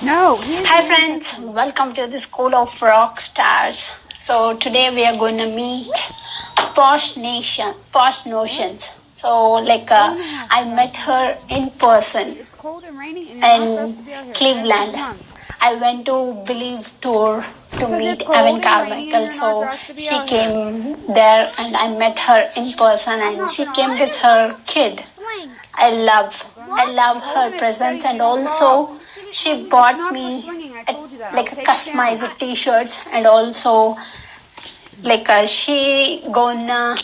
No. Hi friends, welcome to the School of Rockstars. So today we are going to meet Posh Notions. So I met her in person in Cleveland. I went to Believe tour to meet Evan Carmichael. So she came there and I met her in person and she came with her kid. I love her presence and also she bought me customized t-shirts and also she gonna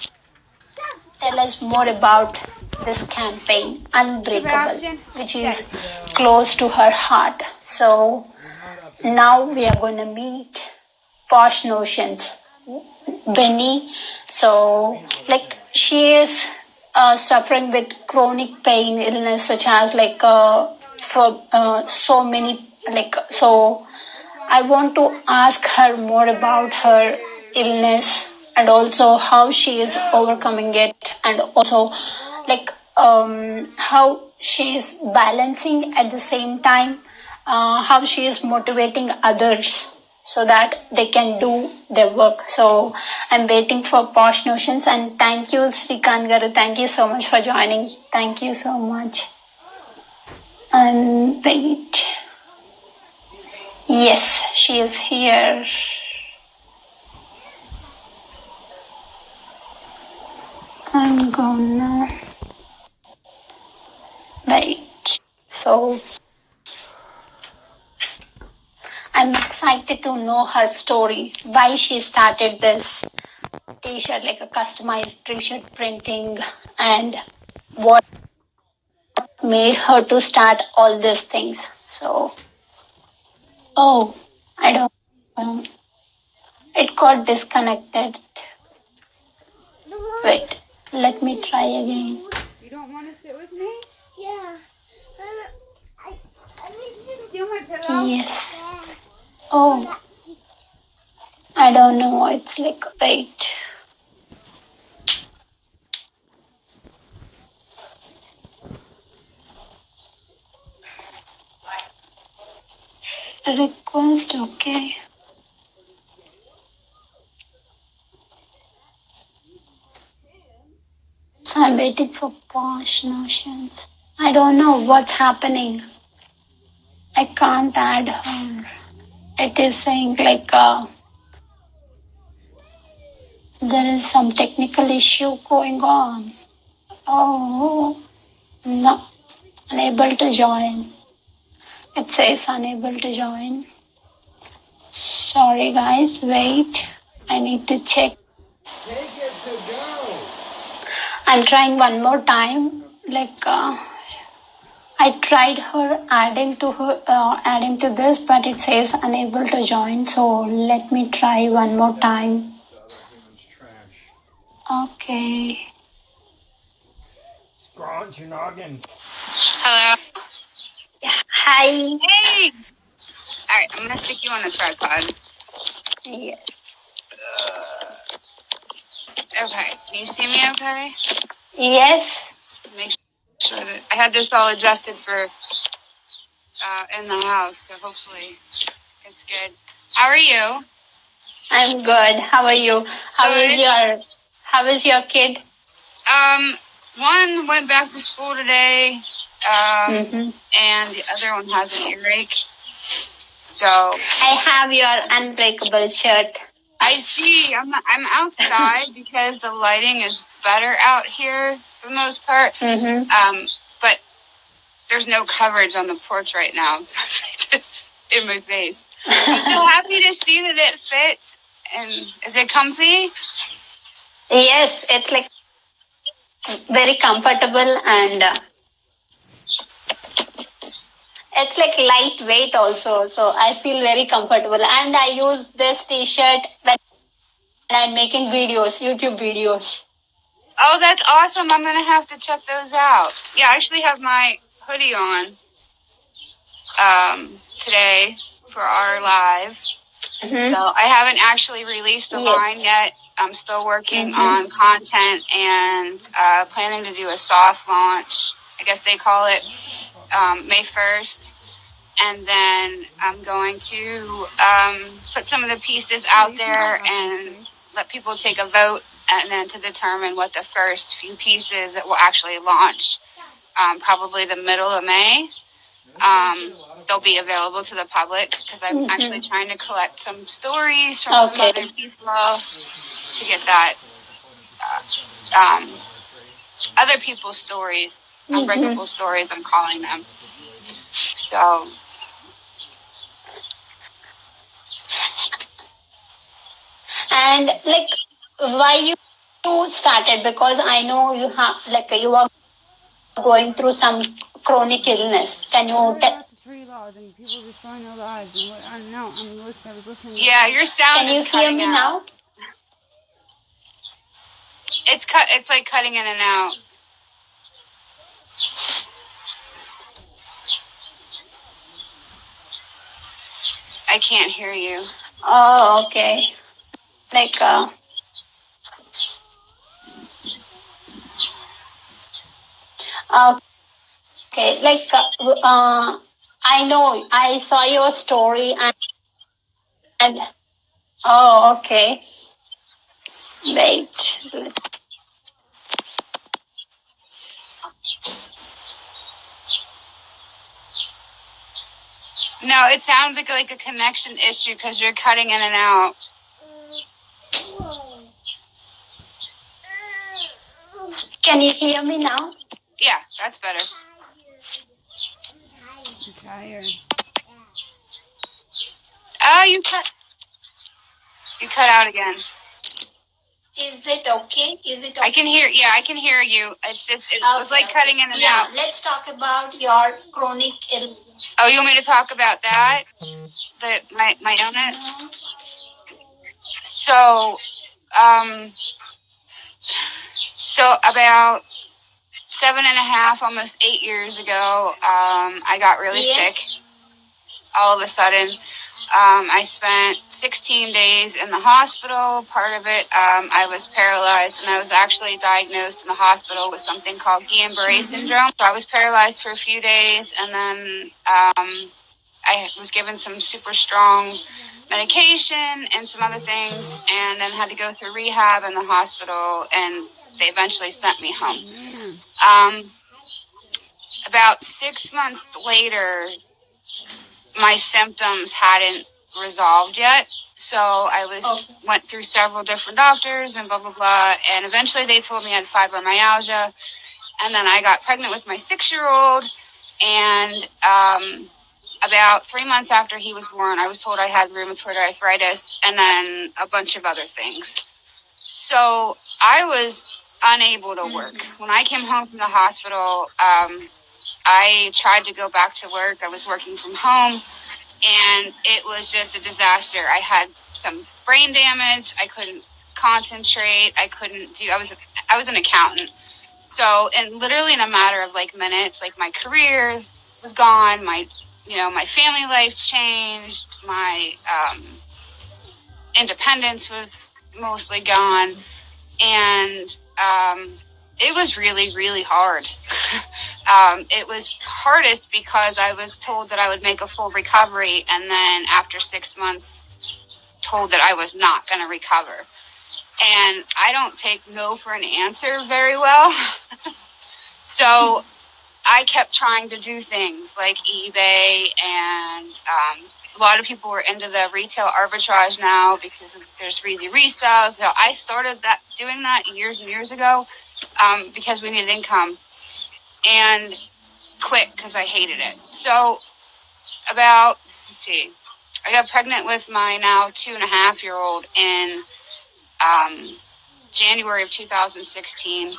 tell us more about this campaign Unbreakable, which is close to her heart. So now we are gonna meet Posh Notions Benny. So she is suffering with chronic pain illness such as for so many so I want to ask her more about her illness and also how she is overcoming it and also how she is balancing at the same time, how she is motivating others so that they can do their work. So I'm waiting for Posh Notions and thank you Srikant Garu. Thank you so much for joining. Thank you so much. And wait. Yes, she is here. I'm gonna wait. So I'm excited to know her story, why she started this t-shirt, like a customized t-shirt printing, and what made her to start all these things. So, oh, I don't know. It got disconnected. Wait, let me try again. You don't want to sit with me? Yeah. Steal my pillow? Yes. Oh, I don't know. It's like, wait. Request, okay. So I'm waiting for Posh Notions. I don't know what's happening. I can't add her. It is saying there is some technical issue going on. Oh, no. Unable to join. It says unable to join. Sorry guys, wait. I need to check. Take it to go. I'm trying one more time. I tried adding to this, but it says unable to join. So let me try one more time. Okay. Scrunch your noggin. Hello. Yeah. Hi. Hey. All right, I'm gonna stick you on the tripod. Yes. Okay. Can you see me? Okay. Yes. Make sure that I had this all adjusted for in the house, so hopefully it's good. How are you? I'm good. How are you? How is your kid? One went back to school today, and the other one has an earache. So I have your Unbreakable shirt. I see. I'm outside because the lighting is better out here for the most part. But there's no coverage on the porch right now. It's in my face. I'm so happy to see that it fits. And is it comfy? Yes, it's like very comfortable and it's like lightweight also. So I feel very comfortable and I use this t-shirt when I'm making videos, YouTube videos. Oh, that's awesome. I'm going to have to check those out. Yeah, I actually have my hoodie on today for our live. So I haven't actually released the line yet. I'm still working on content and planning to do a soft launch. I guess they call it May 1st. and then I'm going to put some of the pieces out there and let people take a vote, and then to determine what the first few pieces that will actually launch, probably the middle of May. They'll be available to the public because I'm actually trying to collect some stories from some other people to get that other people's stories, unbreakable stories, I'm calling them. So. And like, why you started? Because I know you have, like, you are going through some chronic illness. Can I you heard tell? about the tree laws and people destroying their lives and what I don't know. I was listening. Yeah, your sound Can is you hear cutting me out. now? It's like cutting in and out. I can't hear you. Oh, okay. Like, okay, like, I know I saw your story and oh, okay. Wait. No, it sounds like a connection issue because you're cutting in and out. Can you hear me now? Yeah, that's better. I'm tired. Oh, you cut out again. Is it okay? Is it okay? I can hear. Yeah, I can hear you. It's just it was like cutting in and out. Let's talk about your chronic illness. Oh, you want me to talk about that? My illness. So, so about 7.5, almost 8 years ago, I got really sick. All of a sudden, I spent 16 days in the hospital. Part of it, I was paralyzed, and I was actually diagnosed in the hospital with something called Guillain-Barré syndrome. So I was paralyzed for a few days, and then I was given some super strong medication and some other things, and then had to go through rehab in the hospital, and they eventually sent me home. About 6 months later, my symptoms hadn't resolved yet. So I went through several different doctors and blah, blah, blah. And eventually they told me I had fibromyalgia. And then I got pregnant with my 6-year-old. And about 3 months after he was born, I was told I had rheumatoid arthritis and then a bunch of other things. So I was unable to work. When I came home from the hospital, I tried to go back to work. I was working from home, and it was just a disaster. I had some brain damage. I couldn't concentrate. I was an accountant. So, and literally in a matter of like minutes, like my career was gone. My family life changed. My independence was mostly gone. And it was really, really hard. It was hardest because I was told that I would make a full recovery, and then after 6 months, told that I was not going to recover. And I don't take no for an answer very well. So I kept trying to do things like eBay, and a lot of people were into the retail arbitrage now because there's easy resales. So I started doing that years and years ago because we needed income, and quit because I hated it. So I got pregnant with my now 2.5-year-old in January of 2016,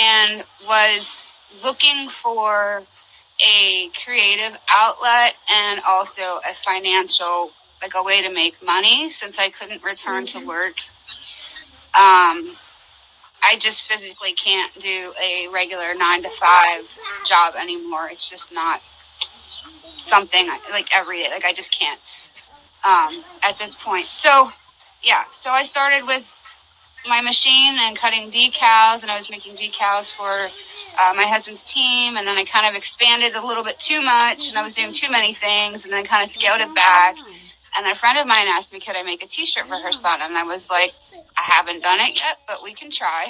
and was looking for a creative outlet and also a financial, like a way to make money since I couldn't return to work. I just physically can't do a regular 9-to-5 job anymore. It's just not something like every day. Like I just can't at this point. So yeah, so I started with my machine and cutting decals, and I was making decals for my husband's team, and then I kind of expanded a little bit too much, and I was doing too many things, and then kind of scaled it back. And a friend of mine asked me, could I make a t-shirt for her son? And I was like, I haven't done it yet, but we can try.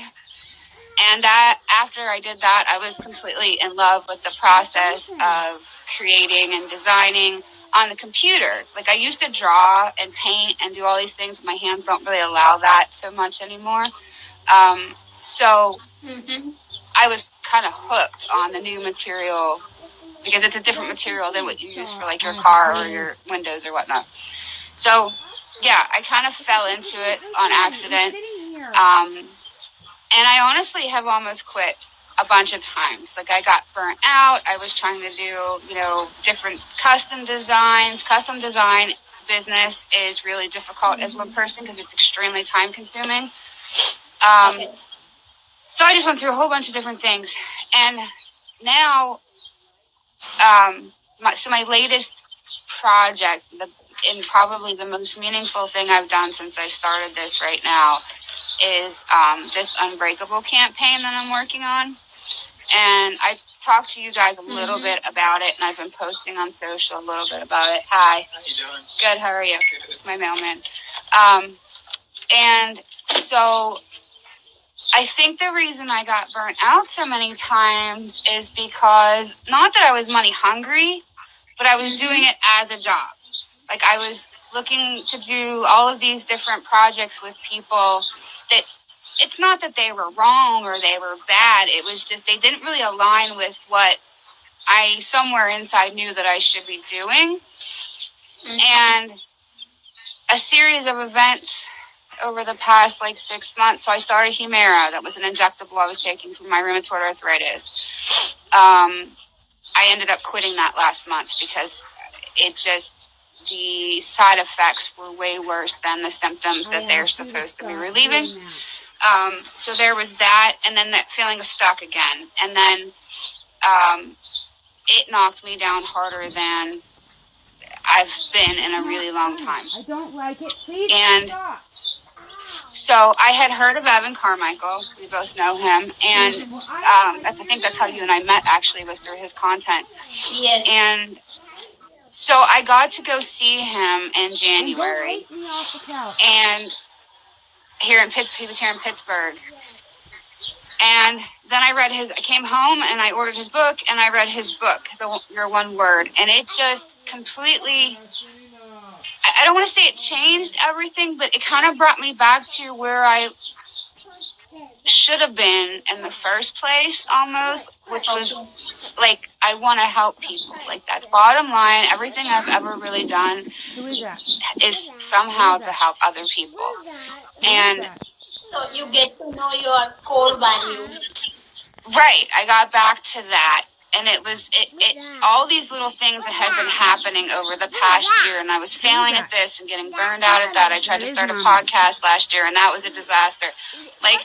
And after I did that, I was completely in love with the process of creating and designing on the computer. Like, I used to draw and paint and do all these things. My hands don't really allow that so much anymore. So I was kind of hooked on the new material because it's a different material than what you use for like your car or your windows or whatnot. So yeah, I kind of fell into it on accident. And I honestly have almost quit a bunch of times. Like, I got burnt out. I was trying to do, different custom designs. Custom design business is really difficult as one person because it's extremely time consuming. So I just went through a whole bunch of different things. And now, my latest project, and probably the most meaningful thing I've done since I started this right now, is this Unbreakable campaign that I'm working on. And I talked to you guys a little bit about it, and I've been posting on social a little bit about it. Hi. How you doing? Good, how are you? My mailman. And so I think the reason I got burnt out so many times is because, not that I was money hungry, but I was doing it as a job. Like, I was looking to do all of these different projects with people that, it's not that they were wrong or they were bad. It was just they didn't really align with what I somewhere inside knew that I should be doing. And a series of events over the past 6 months. So I started Humira. That was an injectable I was taking for my rheumatoid arthritis. I ended up quitting that last month because the side effects were way worse than the symptoms that they're supposed to be relieving. So there was that, and then that feeling of stuck again. And then it knocked me down harder than I've been in a really long time. I don't like it. Please stop. So I had heard of Evan Carmichael. We both know him. And I think that's how you and I met, actually, was through his content. Yes. And so I got to go see him in January. And he was here in Pittsburgh. And then I came home and I ordered his book, and I read his book, Your One Word. And it just completely, I don't want to say it changed everything, but it kind of brought me back to where I should have been in the first place, almost, which was like, I want to help people. Like, that bottom line, everything I've ever really done is somehow to help other people. And so you get to know your core values. Right. I got back to that. And it was all these little things that had been happening over the past year, and I was failing at this and getting burned out at that. I tried to start a podcast last year, and that was a disaster. Like,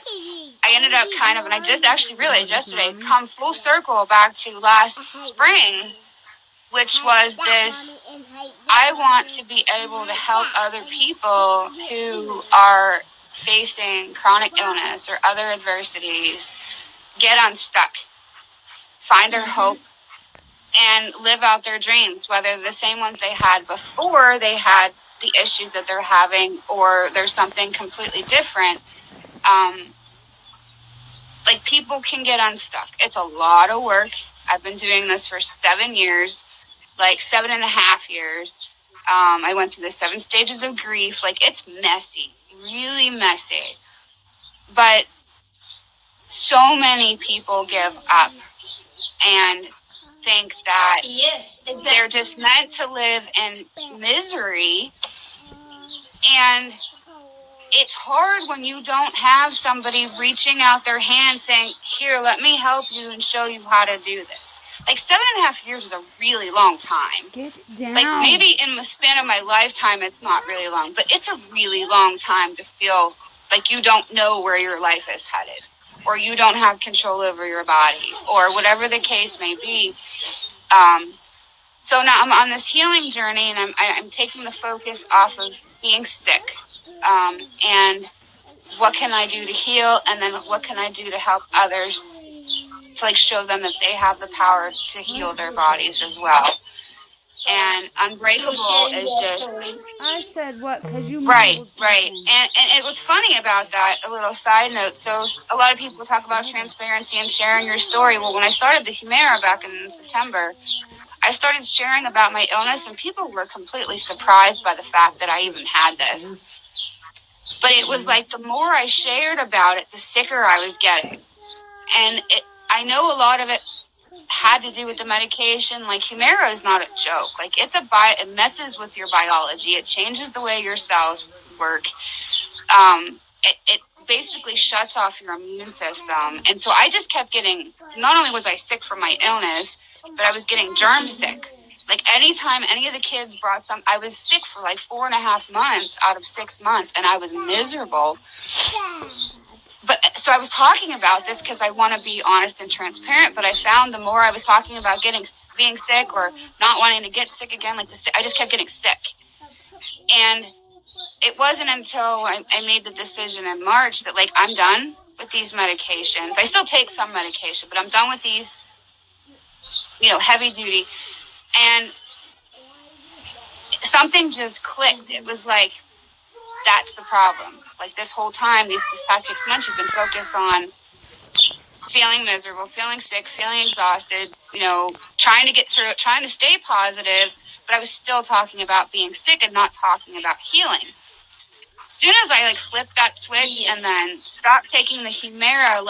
I ended up and I just actually realized yesterday, come full circle back to last spring, which was this, I want to be able to help other people who are facing chronic illness or other adversities get unstuck, find their hope, and live out their dreams, whether the same ones they had before they had the issues that they're having, or there's something completely different. Like, people can get unstuck. It's a lot of work. I've been doing this for 7 years, 7.5 years. I went through the 7 stages of grief. Like, it's messy, really messy. But so many people give up and think that they're just meant to live in misery. And it's hard when you don't have somebody reaching out their hand saying, here, let me help you and show you how to do this. 7.5 years is a really long time. Get down. Maybe in the span of my lifetime, it's not really long, but it's a really long time to feel like you don't know where your life is headed, or you don't have control over your body, or whatever the case may be. So now I'm on this healing journey, and I'm taking the focus off of being sick. And what can I do to heal, and then what can I do to help others, to like show them that they have the power to heal their bodies as well. And Unbreakable is just I said what? Because you right. mumbled something. And it was funny about that, a little side note. So a lot of people talk about transparency and sharing your story. Well, when I started the Humera back in September, I started sharing about my illness, and people were completely surprised by the fact that I even had this. But it was like the more I shared about it, the sicker I was getting. And I know a lot of it had to do with the medication. Like Humera is not a joke. Like it messes with your biology. It changes the way your cells work. It basically shuts off your immune system. And so I just kept getting, not only was I sick from my illness, but I was getting germ sick. Like anytime any of the kids brought some, I was sick for like 4.5 months out of 6 months, and I was miserable. But so I was talking about this because I want to be honest and transparent, but I found the more I was talking about being sick or not wanting to get sick again, I just kept getting sick. And it wasn't until I made the decision in March that, like, I'm done with these medications. I still take some medication, but I'm done with these, heavy duty. And something just clicked. It was like, that's the problem. Like, this whole time, this past 6 months, you've been focused on feeling miserable, feeling sick, feeling exhausted, trying to get through it, trying to stay positive, but I was still talking about being sick and not talking about healing. As soon as I flipped that switch and then stopped taking the Humera,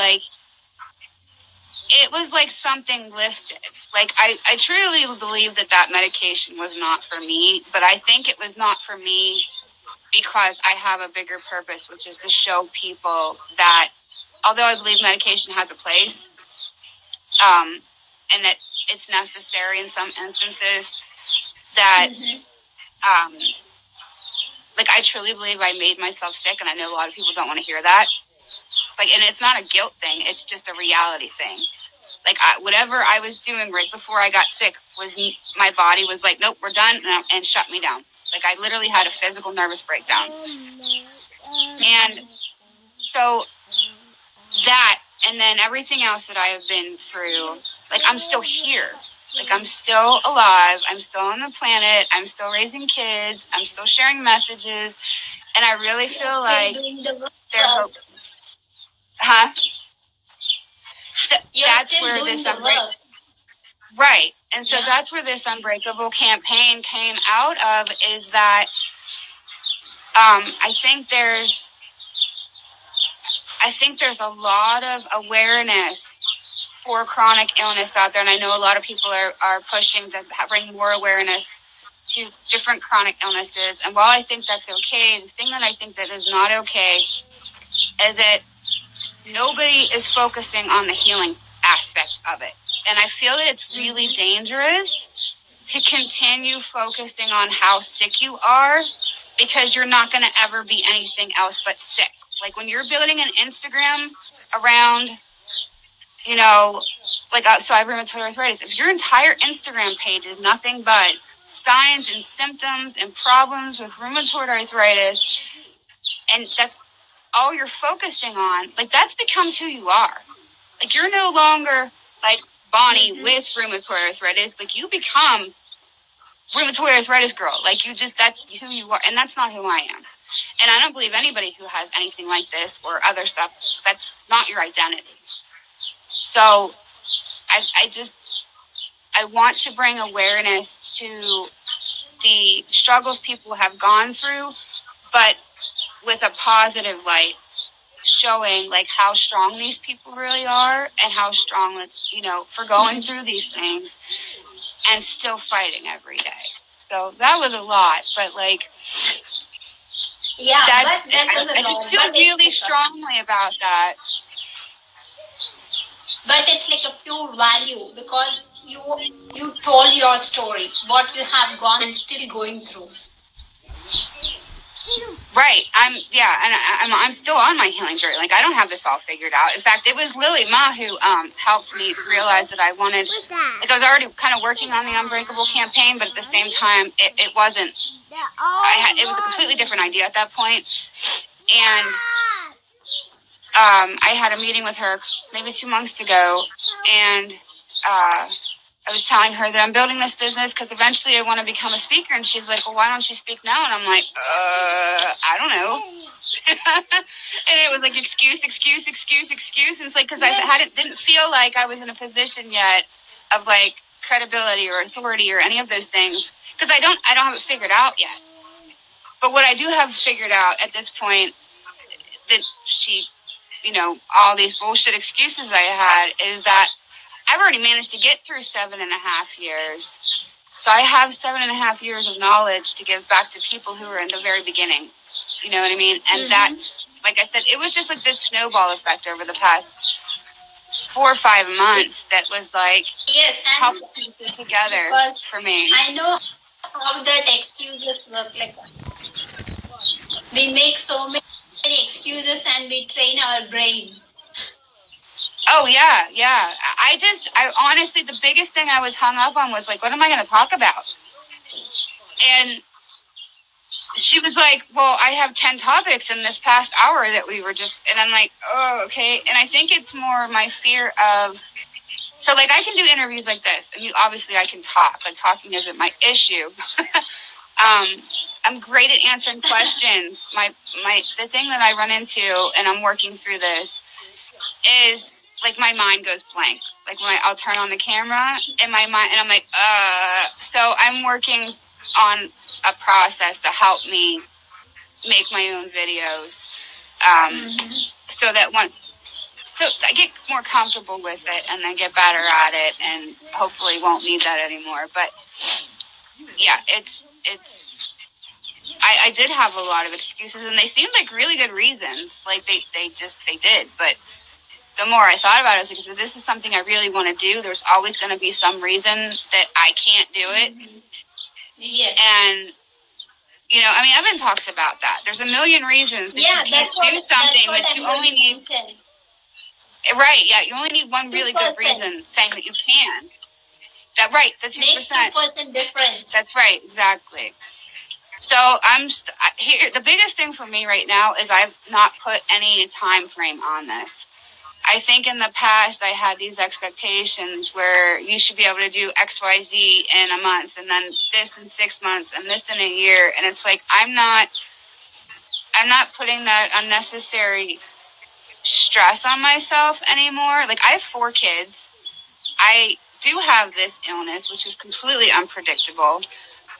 it was like something lifted. Like I truly believe that medication was not for me, but I think it was not for me because I have a bigger purpose, which is to show people that although I believe medication has a place, and that it's necessary in some instances, that I truly believe I made myself sick, and I know a lot of people don't want to hear that. And it's not a guilt thing; it's just a reality thing. Whatever I was doing right before I got sick was my body was like, nope, we're done, and shut me down. I literally had a physical nervous breakdown, and so that, and then everything else that I have been through, I'm still here. I'm still alive. I'm still on the planet. I'm still raising kids. I'm still sharing messages. And I really feel like there's a... Huh? So that's where this Unbreakable... Right. And so that's where this Unbreakable campaign came out of, is that I think there's a lot of awareness for chronic illness out there, and I know a lot of people are pushing to bring more awareness to different chronic illnesses. And while I think that's okay, the thing that I think that is not okay is that nobody is focusing on the healing aspect of it. And I feel that it's really dangerous to continue focusing on how sick you are, because you're not going to ever be anything else but sick. When you're building an Instagram around, so I have rheumatoid arthritis. If your entire Instagram page is nothing but signs and symptoms and problems with rheumatoid arthritis, and that's all you're focusing on, that becomes who you are. You're no longer Bonnie with rheumatoid arthritis. You become rheumatoid arthritis girl. That's who you are, and that's not who I am. And I don't believe anybody who has anything like this or other stuff, that's not your identity. So I want to bring awareness to the struggles people have gone through, but with a positive light, showing how strong these people really are, and how strong, for going through these things and still fighting every day. So that was a lot, but I just feel really strongly about that. But it's a pure value, because you told your story, what you have gone and still going through. Right. I'm still on my healing journey. I don't have this all figured out. In fact, it was Lily Ma who helped me realize that I wanted, I was already kind of working on the Unbreakable campaign, but at the same time, it wasn't, it was a completely different idea at that point. And I had a meeting with her maybe 2 months ago, and I was telling her that I'm building this business because eventually I want to become a speaker. And she's like, well, why don't you speak now? And I'm like, I don't know. And it was like excuse. And it's like, because didn't feel like I was in a position yet of like credibility or authority or any of those things. Because I don't have it figured out yet. But what I do have figured out at this point that she, all these bullshit excuses I had is that I've already managed to get through 7.5 years. So I have 7.5 years of knowledge to give back to people who are in the very beginning. You know what I mean? And that's, like I said, it was just like this snowball effect over the past 4 or 5 months that was like, helped put this together for me. I know how that excuses work. Like, we make so many excuses and we train our brain. Oh, yeah. I honestly, the biggest thing I was hung up on was like, what am I going to talk about? And she was like, well, I have 10 topics in this past hour that we were just, and I'm like, oh, okay. And I think it's more my fear of, so like I can do interviews like this, and obviously I can talk, like talking isn't my issue. I'm great at answering questions. The thing that I run into, and I'm working through this, is like my mind goes blank. Like when I'll turn on the camera in my mind, and I'm like, so I'm working on a process to help me make my own videos, so that so I get more comfortable with it and then get better at it, and hopefully won't need that anymore. But yeah, I did have a lot of excuses, and they seemed like really good reasons. Like they did, but the more I thought about it, I was like, if this is something I really want to do, there's always going to be some reason that I can't do it. Yes. And, I mean, Evan talks about that. There's a million reasons that you can't do something, but you only need... Right, yeah, you only need one really good reason saying that you can. That's 2%. Make 2% difference. That's right, exactly. So here. The biggest thing for me right now is I've not put any time frame on this. I think in the past I had these expectations where you should be able to do XYZ in a month, and then this in 6 months, and this in a year. And it's like, I'm not putting that unnecessary stress on myself anymore. Like, I have 4 kids. I do have this illness, which is completely unpredictable.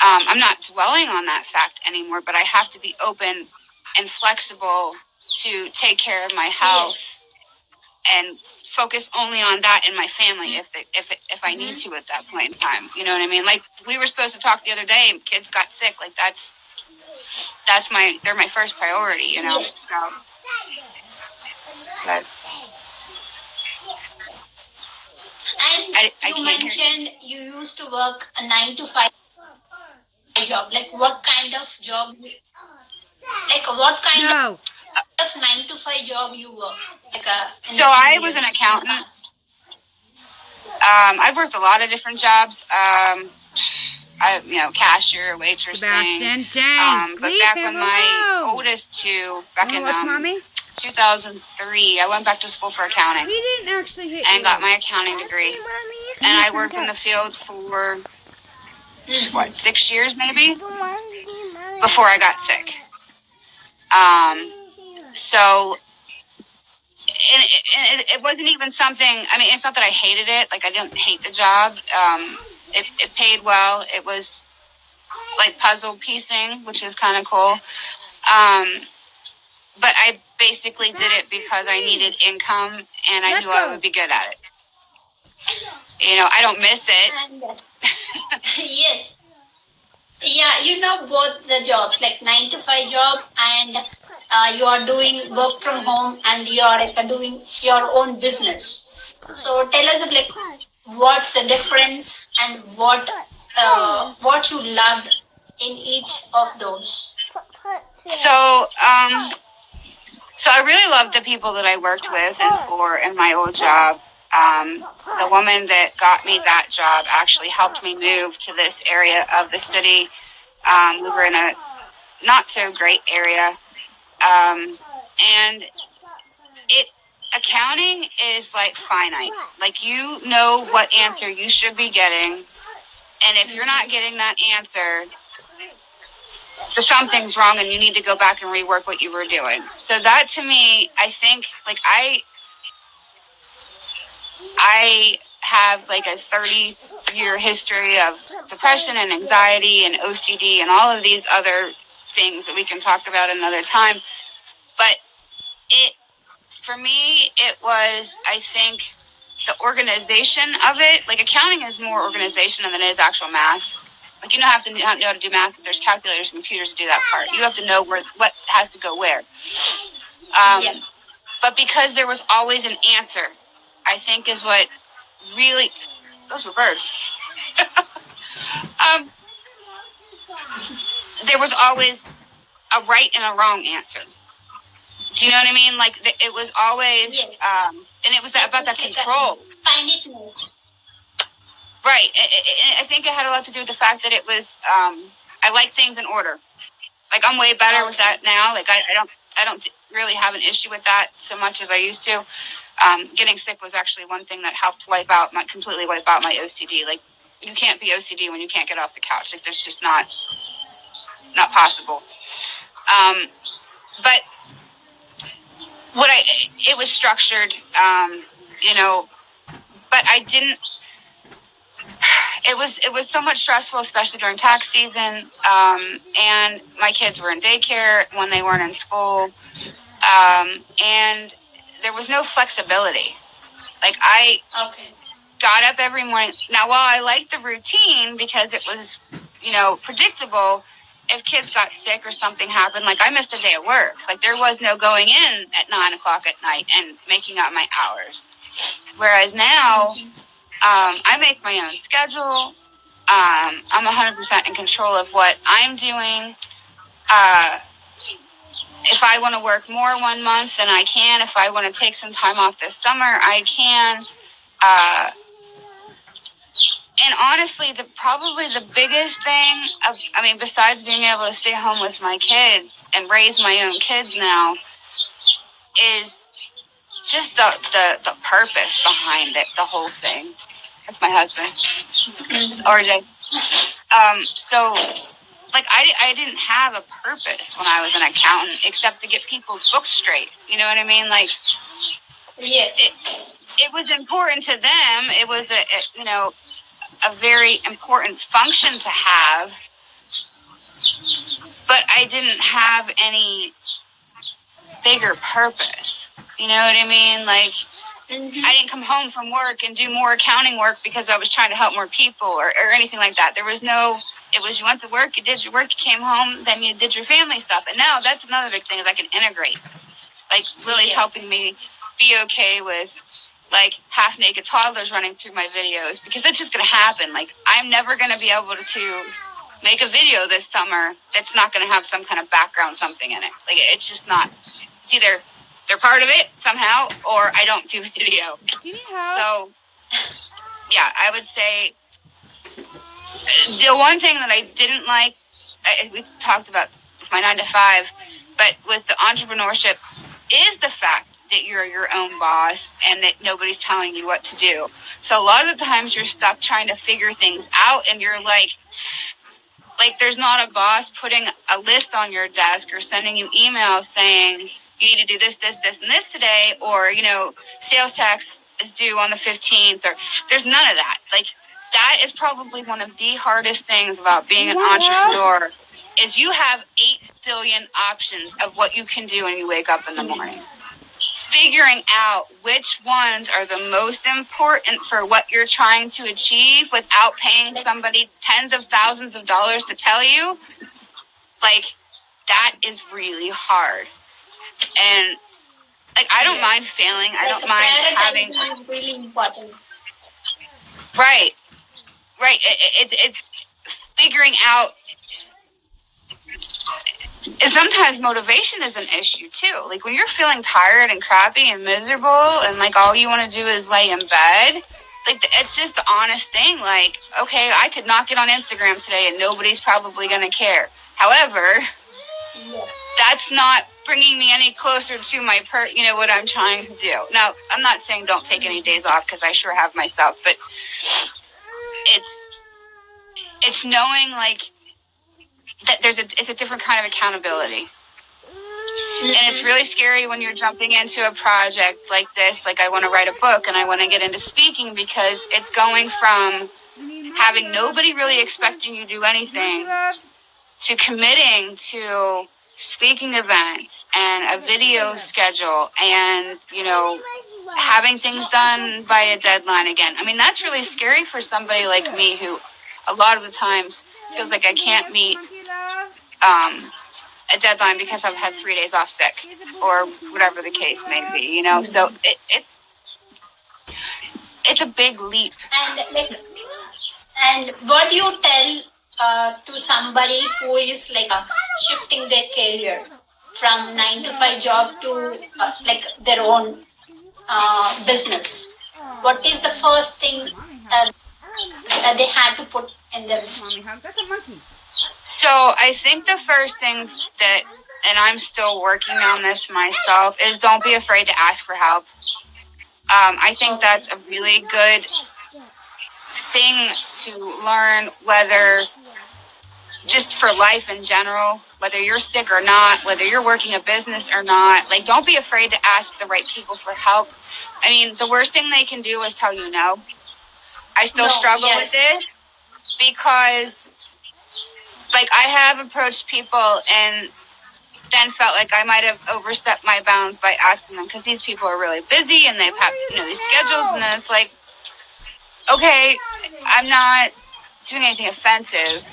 I'm not dwelling on that fact anymore, but I have to be open and flexible to take care of my health and focus only on that in my family if I need to at that point in time. You know what I mean? Like, we were supposed to talk the other day and kids got sick. Like, they're my first priority, Yes. So but And you mentioned you used to work a 9 to 5 job. Like, what kind of job? Like, what kind of 9 to 5 job you work? Like so I was an accountant. I've worked a lot of different jobs. Cashier, waitressing. Sebastian, James, but back when my oldest two, back in Mommy? 2003, I went back to school for accounting. We didn't actually hit and you. got my accounting degree. And I worked in the field for 6 years maybe before I got sick. So it wasn't even something. I mean, it's not that I hated it. Like, I didn't hate the job. It paid well. It was like puzzle piecing, which is kind of cool. But I basically did it because I needed income, and I knew I would be good at it. I don't miss it. Yes. Yeah, both the jobs, like 9 to 5 job, and you are doing work from home, and you are doing your own business. So tell us, like, what's the difference and what you loved in each of those. So I really loved the people that I worked with and for in my old job. The woman that got me that job actually helped me move to this area of the city. We were in a not so great area. And accounting is like finite. Like, you know what answer you should be getting, and if you're not getting that answer, something's wrong and you need to go back and rework what you were doing. So that, to me, I think, like, I have like a 30-year history of depression and anxiety and OCD and all of these other things that we can talk about another time. But for me, it was, I think, the organization of it. Like, accounting is more organization than it is actual math. Like, you don't have to know how to do math. There's calculators and computers to do that part. You have to know what has to go where. But because there was always an answer, I think is what really, those were birds. There was always a right and a wrong answer. Do you know what I mean? Like, it was always, and it was about that control. Find it nice. Right. I think it had a lot to do with the fact that it was, I like things in order. Like, I'm way better with that now. Like, I don't really have an issue with that so much as I used to. Getting sick was actually one thing that helped completely wipe out my OCD. Like, you can't be OCD when you can't get off the couch. Like, there's just not possible. But it was structured, but I didn't, it was somewhat stressful, especially during tax season. And my kids were in daycare when they weren't in school. And there was no flexibility. Like, I got up every morning. Now, while I liked the routine because it was, predictable, if kids got sick or something happened, like, I missed a day of work. Like, there was no going in at 9 o'clock at night and making up my hours. Whereas now, I make my own schedule. I'm 100% in control of what I'm doing. If I want to work more 1 month, then I can. If I want to take some time off this summer, I can. And honestly, probably the biggest thing, besides being able to stay home with my kids and raise my own kids now, is just the purpose behind it, the whole thing. That's my husband. It's RJ. So, like, I didn't have a purpose when I was an accountant except to get people's books straight. You know what I mean? Like, yes, it was important to them. It was a very important function to have, but I didn't have any bigger purpose. You know what I mean? Like, I didn't come home from work and do more accounting work because I was trying to help more people or anything like that. There was no, it was, you went to work, you did your work, you came home, then you did your family stuff. And now that's another big thing is I can integrate. Like, Lily's helping me be okay with, like, half-naked toddlers running through my videos because it's just going to happen. Like, I'm never going to be able to make a video this summer that's not going to have some kind of background something in it. Like, it's just not. It's either they're part of it somehow or I don't do video. Do you need help? So, yeah, I would say the one thing that I didn't like, we talked about with my 9 to 5, but with the entrepreneurship is the fact that you're your own boss and that nobody's telling you what to do. So a lot of the times you're stuck trying to figure things out and you're like there's not a boss putting a list on your desk or sending you emails saying you need to do this, this, this, and this today, or, sales tax is due on the 15th, or there's none of that. Like, that is probably one of the hardest things about being an entrepreneur is you have 8 billion options of what you can do when you wake up in the morning. Figuring out which ones are the most important for what you're trying to achieve without paying somebody tens of thousands of dollars to tell you, like, that is really hard. And, like, I don't mind failing. I don't mind having. Is really important. Right. It's figuring out. And sometimes motivation is an issue too. Like, when you're feeling tired and crappy and miserable and, like, all you want to do is lay in bed, like, it's just the honest thing. Like, okay, I could not get on Instagram today and nobody's probably going to care. However, that's not bringing me any closer to my what I'm trying to do. Now, I'm not saying don't take any days off, because I sure have myself, but it's knowing like that it's a different kind of accountability. And it's really scary when you're jumping into a project like this. Like, I want to write a book and I want to get into speaking, because it's going from having nobody really expecting you to do anything to committing to speaking events and a video schedule and, having things done by a deadline again. I mean, that's really scary for somebody like me who a lot of the times feels like I can't meet a deadline because I've had 3 days off sick or whatever the case may be, So it's a big leap. And what do you tell to somebody who is shifting their career from 9 to 5 job to their own business? What is the first thing that they had to put in their? So I think the first thing that, and I'm still working on this myself, is don't be afraid to ask for help. I think that's a really good thing to learn, whether just for life in general, whether you're sick or not, whether you're working a business or not. Like, don't be afraid to ask the right people for help. I mean, the worst thing they can do is tell you no. I still struggle with this, because I have approached people and then felt like I might have overstepped my bounds by asking them, because these people are really busy and they've had these schedules, and then it's like, okay, I'm not doing anything offensive.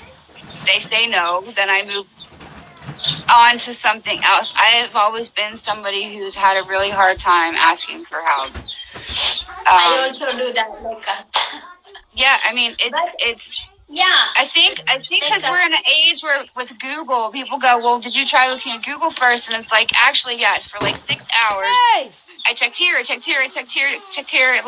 They say no, then I move on to something else. I have always been somebody who's had a really hard time asking for help. I also do that. Yeah, I mean, it's. Yeah. I think because we're in an age where with Google, people go, well, did you try looking at Google first? And it's like, actually, yes, for 6 hours. Hey! I checked here, I checked here, I checked here, checked here.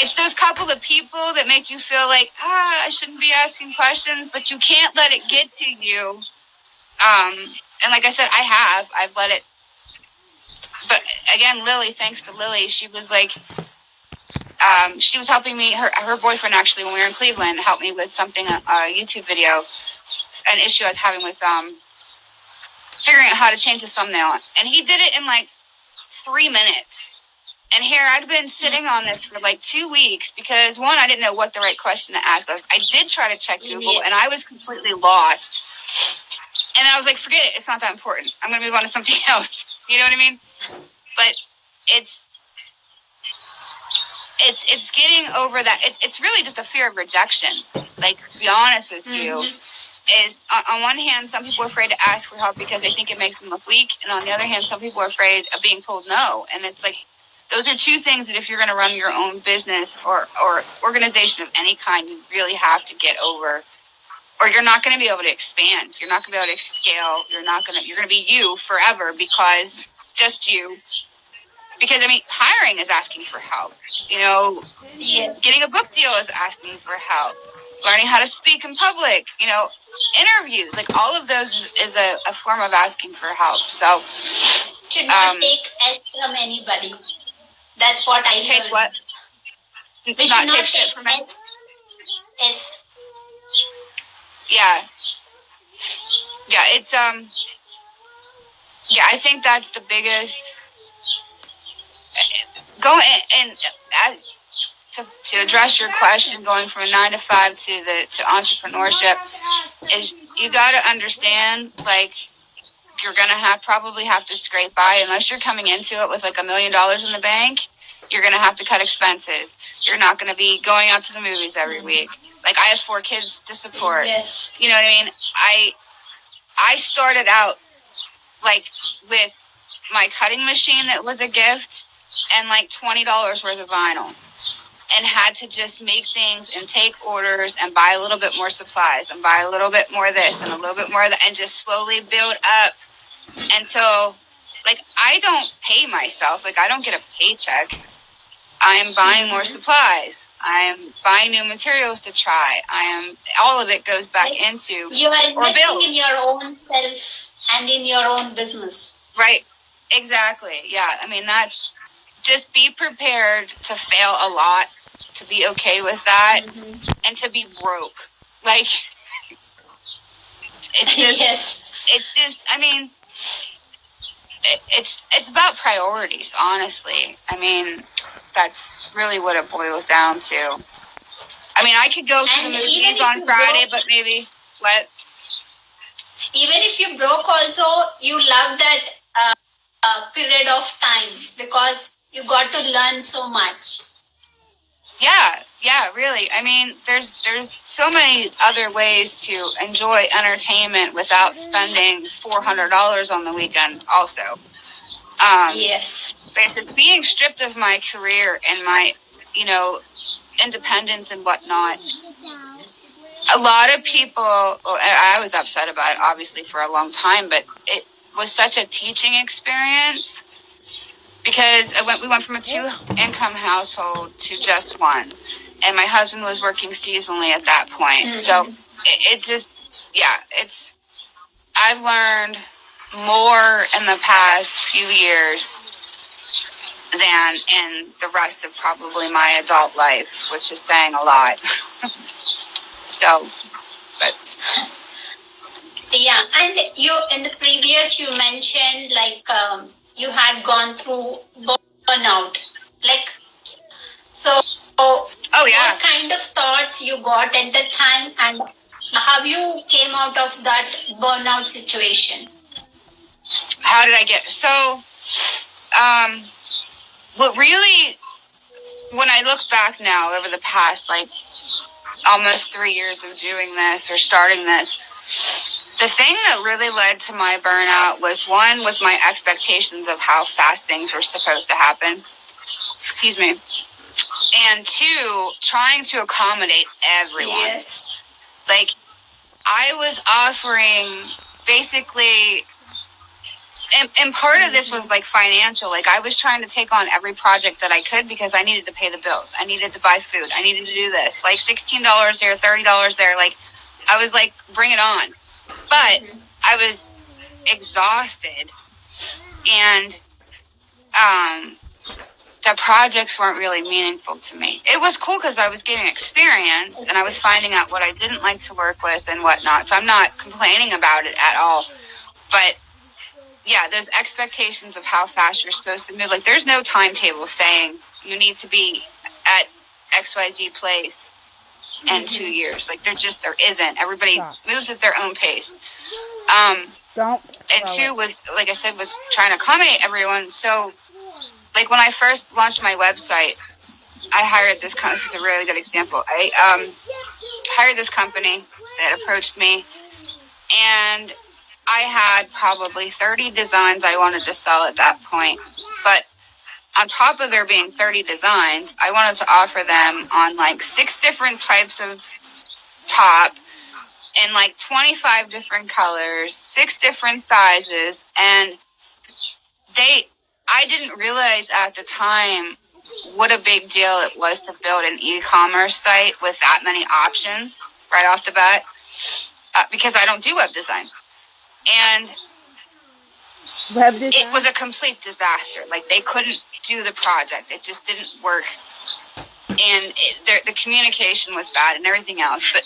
It's those couple of people that make you feel like, I shouldn't be asking questions, but you can't let it get to you. And like I said, I've let it. But again, Lily, thanks to Lily, she was like, she was helping me. Her boyfriend, actually, when we were in Cleveland, helped me with something, a YouTube video, an issue I was having with figuring out how to change the thumbnail. And he did it in 3 minutes. And here, I'd been sitting on this for 2 weeks because, one, I didn't know what the right question to ask was. I did try to check Google, and I was completely lost. And I was like, forget it. It's not that important. I'm going to move on to something else. You know what I mean? But it's getting over that. It's really just a fear of rejection. To be honest with you, is on one hand, some people are afraid to ask for help because they think it makes them look weak. And on the other hand, some people are afraid of being told no. And it's those are two things that if you're going to run your own business or organization of any kind, you really have to get over, or you're not going to be able to expand. You're not going to be able to scale. You're going to be you forever, because just you. Because, hiring is asking for help. Getting a book deal is asking for help. Learning how to speak in public, interviews, all of those is a form of asking for help. So, should not take S from anybody. That's what I learned. Take what? We should not take shit from S. Yeah. Yeah, it's, I think that's the biggest. Go and to address your question, going from a 9 to 5 to entrepreneurship, is you got to understand, you're going to probably have to scrape by. Unless you're coming into it with $1 million in the bank, you're going to have to cut expenses. You're not going to be going out to the movies every week. I have 4 kids to support. Yes. You know what I mean? I started out with my cutting machine that was a gift and $20 worth of vinyl, and had to just make things and take orders and buy a little bit more supplies and buy a little bit more of this and a little bit more of that, and just slowly build up until I don't pay myself. I don't get a paycheck. I'm buying more supplies. I am buying new materials to try. All of it goes back into you are or investing bills. in your own self and in your own business. Right. Exactly. Yeah. I mean, that's just be prepared to fail a lot, to be okay with that, and to be broke. Like, it's just, Yes. it's just, I mean, it's about priorities, honestly. I mean, that's really what it boils down to. I mean, I could go to the And even movies if on you Friday, broke, but maybe what? even if you broke also, you love that period of time because you got to learn so much. Yeah, really. I mean, there's so many other ways to enjoy entertainment without spending $400 on the weekend. Also, Yes. like I said, being stripped of my career and my, you know, independence and whatnot. A lot of people. Well, I was upset about it, obviously, for a long time, but it was such a teaching experience because we went from a 2-income household to just one, and my husband was working seasonally at that point. So it just, yeah, I've learned more in the past few years than in the rest of probably my adult life, which is saying a lot. So, but Yeah, and you in the previous you mentioned like you had gone through burnout. Like so, oh yeah, what kind of thoughts you got at the time, and how you came out of that burnout situation? how did I get so? What really, when I look back now over the past like almost 3 years of doing this or starting this, the thing that really led to my burnout was one was my expectations of how fast things were supposed to happen. Excuse me. And two, trying to accommodate everyone. Yes. Like I was offering basically and part of this was like financial. Like I was trying to take on every project that I could because I needed to pay the bills. I needed to buy food. I needed to do this. Like $16 there, $30 there. Like I was like, bring it on. But I was exhausted and the projects weren't really meaningful to me. It was cool because I was getting experience and I was finding out what I didn't like to work with and whatnot. So I'm not complaining about it at all. But yeah, those expectations of how fast you're supposed to move. Like there's no timetable saying you need to be at XYZ place in 2 years. Like there isn't. Everybody moves at their own pace. Don't. And two was, like I said, was trying to accommodate everyone. So like when I first launched my website, I hired this company. This is a really good example. I hired this company that approached me, and I had probably 30 designs I wanted to sell at that point. But on top of there being 30 designs, I wanted to offer them on like 6 different types of top in like 25 different colors, 6 different sizes, and I didn't realize at the time what a big deal it was to build an e-commerce site with that many options right off the bat, because I don't do web design. And Web design? it was a complete disaster. Like they couldn't do the project. It just didn't work. And the communication was bad and everything else. But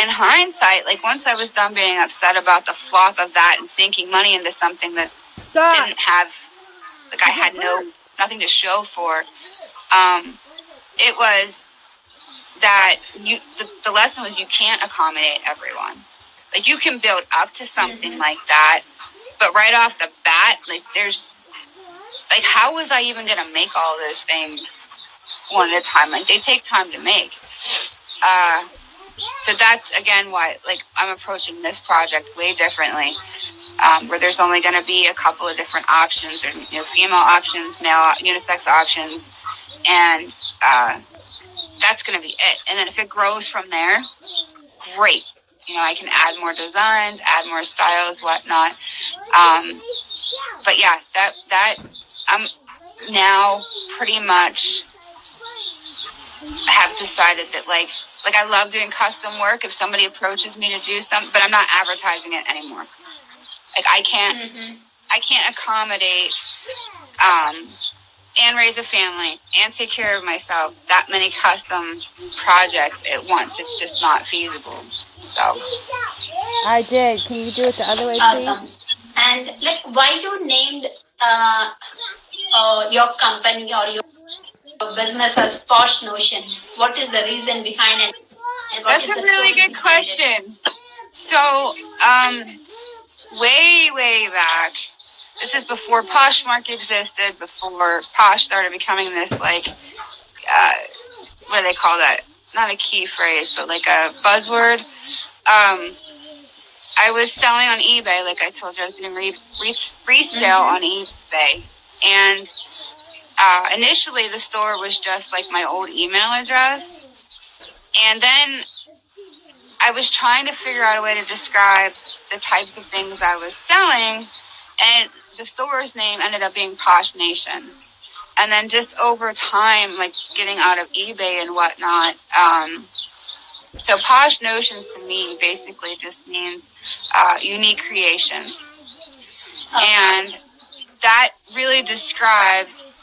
in hindsight, like once I was done being upset about the flop of that and sinking money into something that didn't have, like I had nothing to show for, it was that the lesson was you can't accommodate everyone. Like you can build up to something like that, but right off the bat, like there's, like how was I even going to make all those things one at a time? Like they take time to make. So that's again why like I'm approaching this project way differently, where there's only going to be a couple of different options, or female options, male unisex options, and that's going to be it. And then if it grows from there, great. I can add more designs, add more styles, whatnot. But yeah, that I'm now pretty much have decided that like I love doing custom work. If somebody approaches me to do something, but I'm not advertising it anymore. Like I can't accommodate and raise a family and take care of myself that many custom projects at once. It's just not feasible. So I did. Can you do it the other way, Awesome. please? And like, why you named your company or your business as Posh Notions? What is the reason behind it? And what that's is a the really story good behind it? question. So way back, this is before Poshmark existed, before Posh started becoming this like what do they call that? Not a key phrase, but like a buzzword. I was selling on eBay, like I told you, I was doing resale on eBay, and initially the store was just like my old email address, and then I was trying to figure out a way to describe the types of things I was selling, and the store's name ended up being Posh Nation. And then just over time, like getting out of eBay and whatnot, so Posh Notions to me basically just means unique creations. And that really describes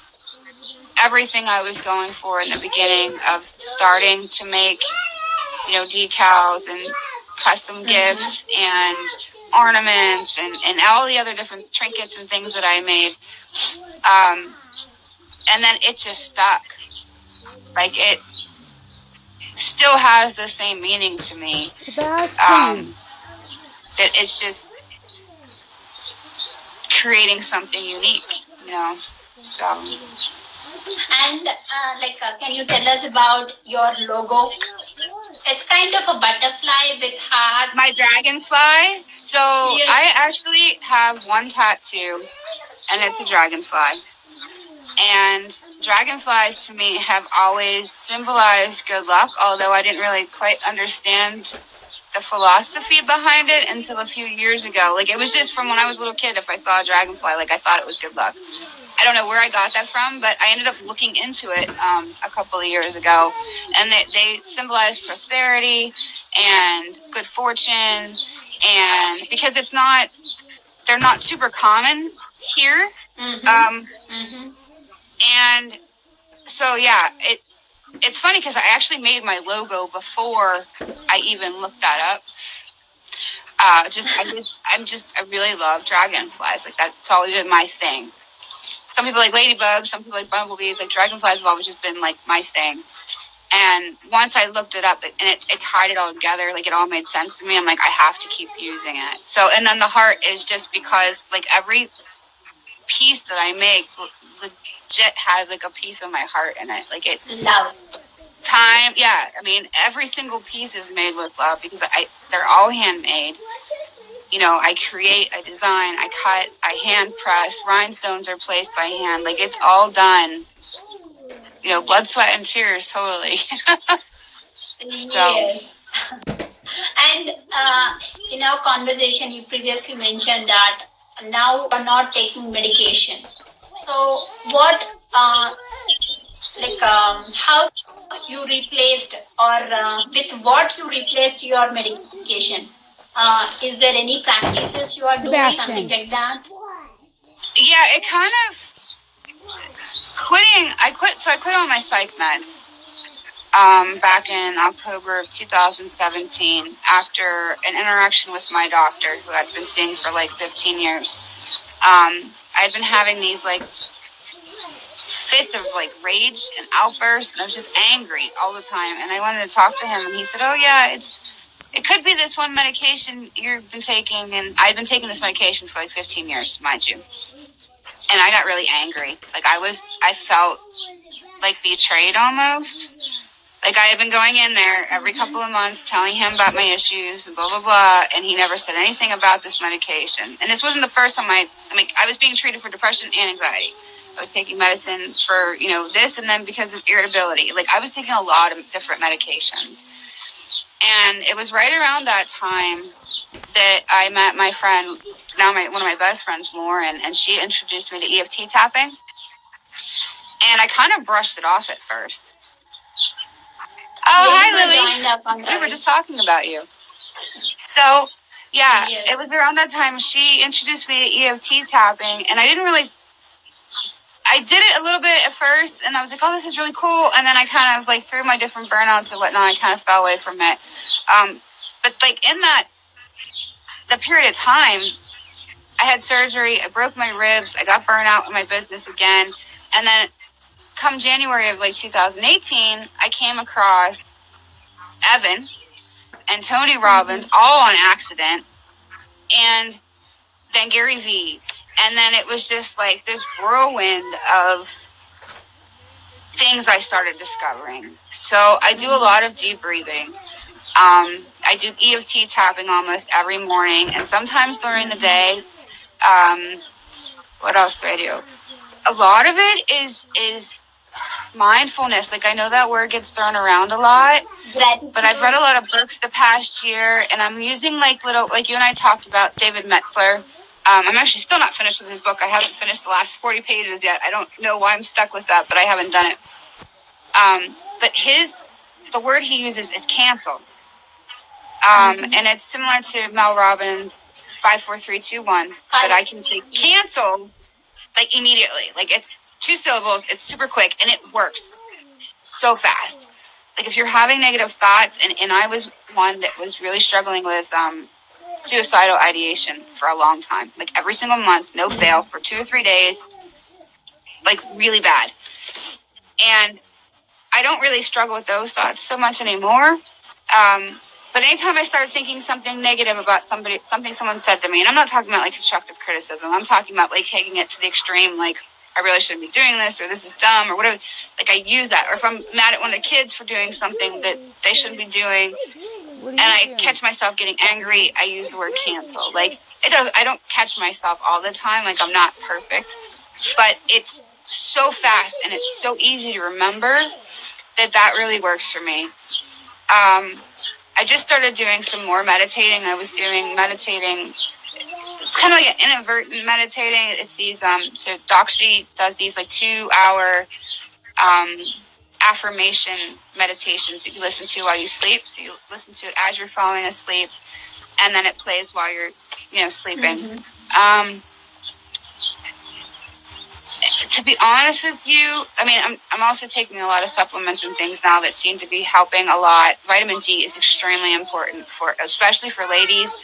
everything I was going for in the beginning of starting to make, decals and custom gifts and ornaments and all the other different trinkets and things that I made. And then it just stuck. Like it still has the same meaning to me. Sebastian. That it's just creating something unique, So. And can you tell us about your logo? It's kind of a butterfly with heart. My dragonfly. So yes. I actually have one tattoo, and it's a dragonfly. And dragonflies to me have always symbolized good luck, although I didn't really quite understand the philosophy behind it until a few years ago. Like it was just from when I was a little kid, if I saw a dragonfly, like I thought it was good luck. I don't know where I got that from, but I ended up looking into it a couple of years ago, and they symbolize prosperity and good fortune, and because they're not super common here, and so yeah, it's funny because I actually made my logo before I even looked that up. I really love dragonflies. Like that's always been my thing. Some people like ladybugs, some people like bumblebees. Like dragonflies have always just been like my thing. And once I looked it up and it tied it all together, like it all made sense to me. I'm like, I have to keep using it. So, and then the heart is just because like every piece that I make legit has like a piece of my heart in it. Like it love. Time, yeah. I mean, every single piece is made with love because they're all handmade. I create, I design, I cut, I hand press. Rhinestones are placed by hand. Like it's all done. Blood, sweat, and tears, totally. Yes. And in our conversation, you previously mentioned that now you are not taking medication. So what, how you replaced or with what you replaced your medication? Is there any practices you are doing, something like that? Yeah, it kind of I quit all my psych meds back in October of 2017 after an interaction with my doctor who I'd been seeing for like 15 years. I'd been having these like fits of like rage and outbursts, and I was just angry all the time. And I wanted to talk to him, and he said, "Oh yeah, it could be this one medication you've been taking." And I'd been taking this medication for like 15 years, mind you. And I got really angry. Like I felt like betrayed almost. Like I had been going in there every couple of months telling him about my issues and blah, blah, blah. And he never said anything about this medication. And this wasn't the first time I was being treated for depression and anxiety. I was taking medicine for, this and then because of irritability. Like I was taking a lot of different medications. And it was right around that time that I met my friend, now one of my best friends, Lauren, and she introduced me to EFT tapping. And I kind of brushed it off at first. Oh, hi, Jennifer Lily. joined up on We were time. just talking about you. So, yeah, Yes. it was around that time she introduced me to EFT tapping, and I did it a little bit at first, and I was like, oh, this is really cool. And then I kind of, like, through my different burnouts and whatnot, I kind of fell away from it. But, like, in the period of time, I had surgery, I broke my ribs, I got burnout in my business again. And then come January of, like, 2018, I came across Evan and Tony Robbins all on accident. And then Gary Vee. And then it was just like this whirlwind of things I started discovering. So I do a lot of deep breathing. I do EFT tapping almost every morning, and sometimes during the day. What else do I do? A lot of it is mindfulness. Like, I know that word gets thrown around a lot, but I've read a lot of books the past year, and I'm using like you and I talked about David Metzler. I'm actually still not finished with his book. I haven't finished the last 40 pages yet. I don't know why I'm stuck with that, but I haven't done it. But the word he uses is cancel. And it's similar to Mel Robbins' 5, 4, 3, 2, 1. But I can say cancel like immediately. Like, it's 2 syllables, it's super quick, and it works so fast. Like, if you're having negative thoughts, and I was one that was really struggling with suicidal ideation for a long time. Like, every single month, no fail, for 2 or 3 days, like, really bad. And I don't really struggle with those thoughts so much anymore. But anytime I start thinking something negative about something someone said to me, and I'm not talking about like constructive criticism, I'm talking about like taking it to the extreme, like, I really shouldn't be doing this, or this is dumb, or whatever. Like, I use that. Or if I'm mad at one of the kids for doing something that they shouldn't be doing, and I catch myself getting angry, I use the word cancel. Like, I don't catch myself all the time. Like, I'm not perfect, but it's so fast and it's so easy to remember that really works for me. I just started doing some more meditating. I was doing meditating. It's kind of like an inadvertent meditating. It's these, so Doc Street does these like 2-hour affirmation meditations that you listen to while you sleep. So you listen to it as you're falling asleep, and then it plays while you're, sleeping. To be honest with you, I mean, I'm also taking a lot of supplements and things now that seem to be helping a lot. Vitamin D is extremely important especially for ladies,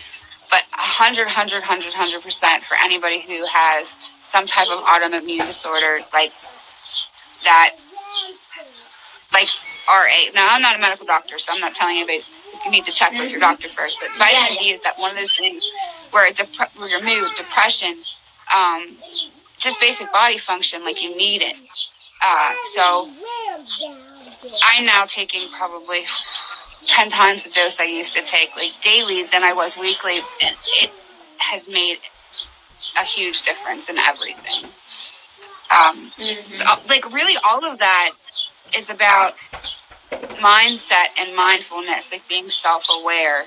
but 100% for anybody who has some type of autoimmune disorder like that, like RA. Now, I'm not a medical doctor, so I'm not telling anybody you need to check with your doctor first. But vitamin D is that one of those things where your mood, depression, just basic body function, like, you need it. So I'm now taking probably 10 times the dose I used to take, like, daily than I was weekly, and it has made a huge difference in everything. Like, really, all of that is about mindset and mindfulness, like being self-aware.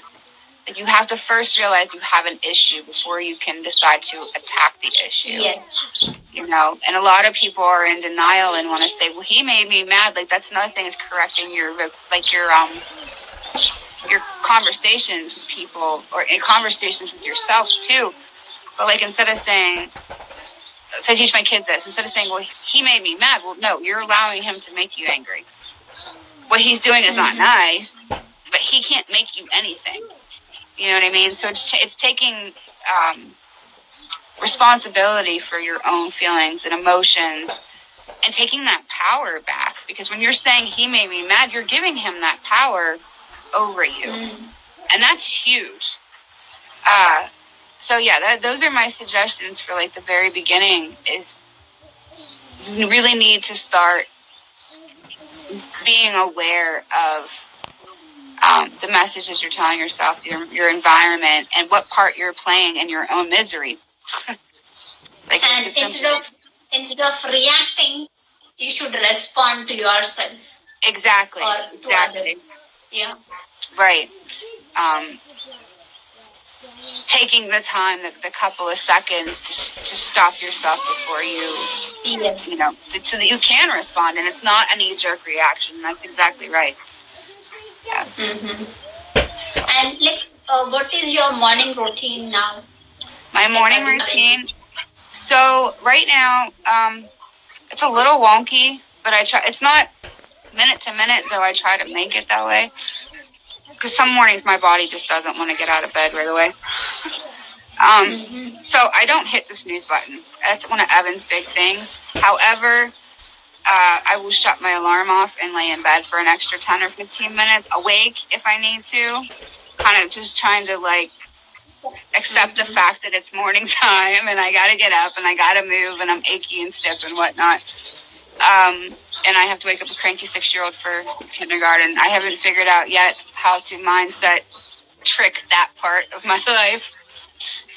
Like, you have to first realize you have an issue before you can decide to attack the issue. Yes. And a lot of people are in denial and want to say, well, he made me mad. Like, that's another thing, is correcting your conversations with people, or in conversations with yourself too. But, like, instead of saying, so I teach my kids this, instead of saying, well, he made me mad, well, no, you're allowing him to make you angry. What he's doing is not nice, but he can't make you anything. You know what I mean? So it's taking responsibility for your own feelings and emotions, and taking that power back. Because when you're saying he made me mad, you're giving him that power over you. And that's huge. So yeah, those are my suggestions for like the very beginning. Is you really need to start being aware of the messages you're telling yourself, your environment, and what part you're playing in your own misery. Like, and instead of reacting, you should respond to yourself. Exactly. Or to others. Yeah. Right. Taking the time, the couple of seconds to stop yourself before you, yes. So that you can respond, and it's not a knee-jerk reaction. That's exactly right. Yeah. And like, what is your morning routine now? My morning routine. So right now, it's a little wonky, but I try. It's not minute to minute, though. I try to make it that way because some mornings my body just doesn't want to get out of bed right away. So I don't hit the snooze button. That's one of Evan's big things. However, I will shut my alarm off and lay in bed for an extra 10 or 15 minutes, awake if I need to. Kind of just trying to like accept the fact that it's morning time and I gotta get up and I gotta move and I'm achy and stiff and whatnot. And I have to wake up a cranky 6-year-old for kindergarten. I haven't figured out yet how to mindset trick that part of my life.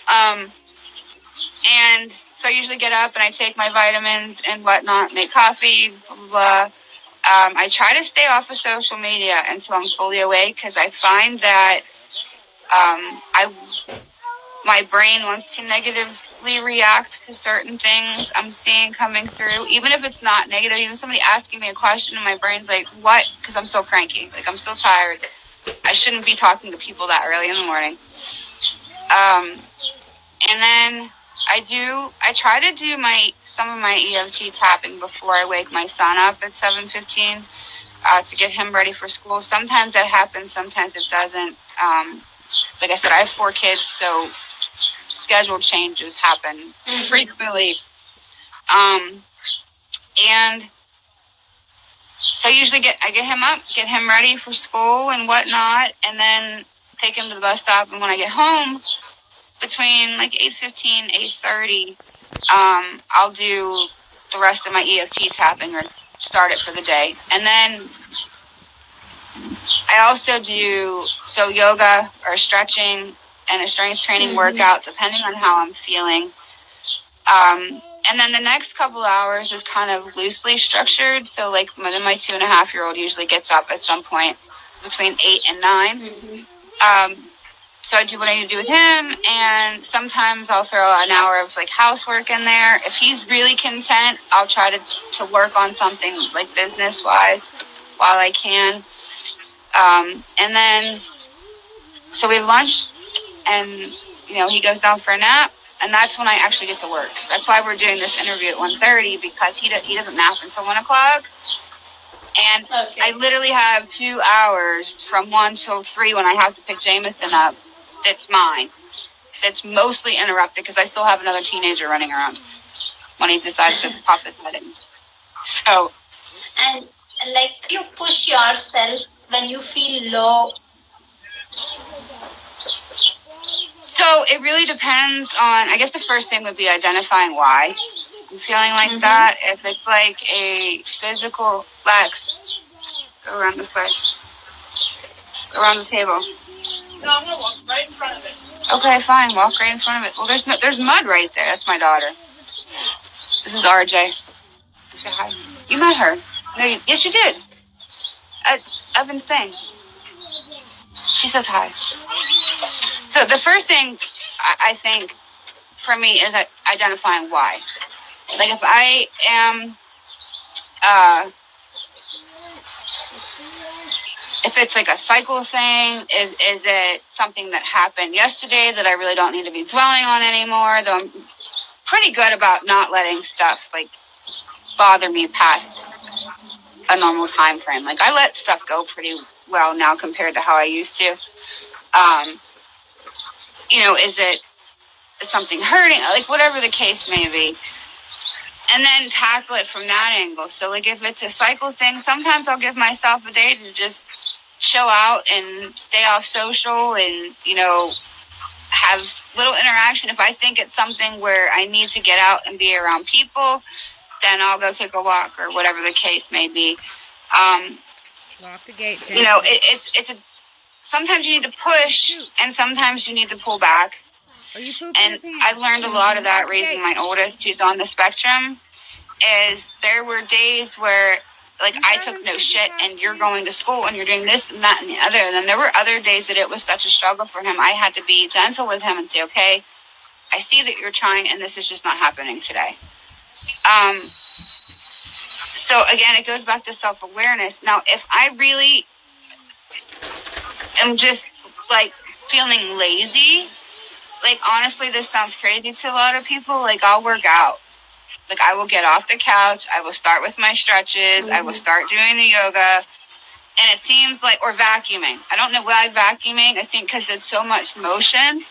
And so I usually get up and I take my vitamins and whatnot, make coffee, blah, blah, blah. I try to stay off of social media until I'm fully awake because I find that my brain wants to negatively react to certain things I'm seeing coming through, even if it's not negative. Even somebody asking me a question and my brain's like, what? Because I'm so cranky. Like, I'm still tired. I shouldn't be talking to people that early in the morning. And then I try to do some of my EFT tapping before I wake my son up at 7:15 to get him ready for school. Sometimes that happens, sometimes it doesn't. Like I said, I have 4 kids, so schedule changes happen frequently. And so I usually get him up, get him ready for school and whatnot, and then take him to the bus stop. And when I get home, between like 8:15, 8:30, I'll do the rest of my EFT tapping or start it for the day. And then I also do yoga or stretching and a strength training workout, depending on how I'm feeling. And then the next couple hours is kind of loosely structured. So like my 2.5-year-old usually gets up at some point between 8 and 9. So I do what I need to do with him, and sometimes I'll throw an hour of like housework in there. If he's really content, I'll try to work on something like business wise while I can. And then so we have lunch, and he goes down for a nap, and that's when I actually get to work. That's why we're doing this interview at 1:30, because he doesn't nap until 1 o'clock. And I literally have 2 hours from 1 till 3 when I have to pick Jameson up. That's mine. That's mostly interrupted because I still have another teenager running around when he decides to pop his head in. So. And like, you push yourself when you feel low? So it really depends on, I guess the first thing would be identifying why I'm feeling like that. If it's like a physical, Lex, go around this way. Go around the table. No, I'm gonna walk right in front of it. Okay, fine. Walk right in front of it. Well, there's mud right there. That's my daughter. This is RJ. Say hi. You met her. No, yes, you did. At Evan's thing. She says hi. So the first thing I think for me is identifying why. Like if I am, if it's like a cycle thing, is it something that happened yesterday that I really don't need to be dwelling on anymore? Though I'm pretty good about not letting stuff like bother me past a normal time frame. Like I let stuff go pretty well now compared to how I used to. Is it something hurting? Like whatever the case may be. And then tackle it from that angle. So like if it's a cycle thing, sometimes I'll give myself a day to just chill out and stay off social and, have little interaction. If I think it's something where I need to get out and be around people, then I'll go take a walk or whatever the case may be. Lock the gate, Jason. Sometimes you need to push and sometimes you need to pull back. Are you pooping And your pants? I learned a lot of that raising my oldest, who's on the spectrum, is there were days where, like, I took no shit and you're going to school and you're doing this and that and the other. And then there were other days that it was such a struggle for him. I had to be gentle with him and say, okay, I see that you're trying and this is just not happening today. So again, it goes back to self-awareness. Now, if I really am just like feeling lazy. Like honestly, this sounds crazy to a lot of people. Like I'll work out. Like I will get off the couch. I will start with my stretches. I will start doing the yoga. And it seems like, or vacuuming. I don't know why vacuuming. I think because it's so much motion.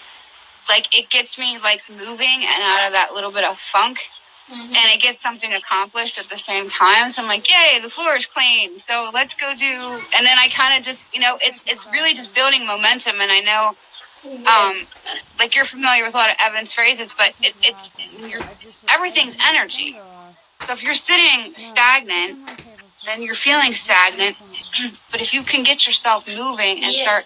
Like it gets me like moving and out of that little bit of funk. And it gets something accomplished at the same time. So I'm like, yay, the floor is clean. So let's go do. And then I kind of just, it's really just building momentum. And I know, like you're familiar with a lot of Evan's phrases, but everything's energy. So if you're sitting stagnant, then you're feeling stagnant. But if you can get yourself moving and start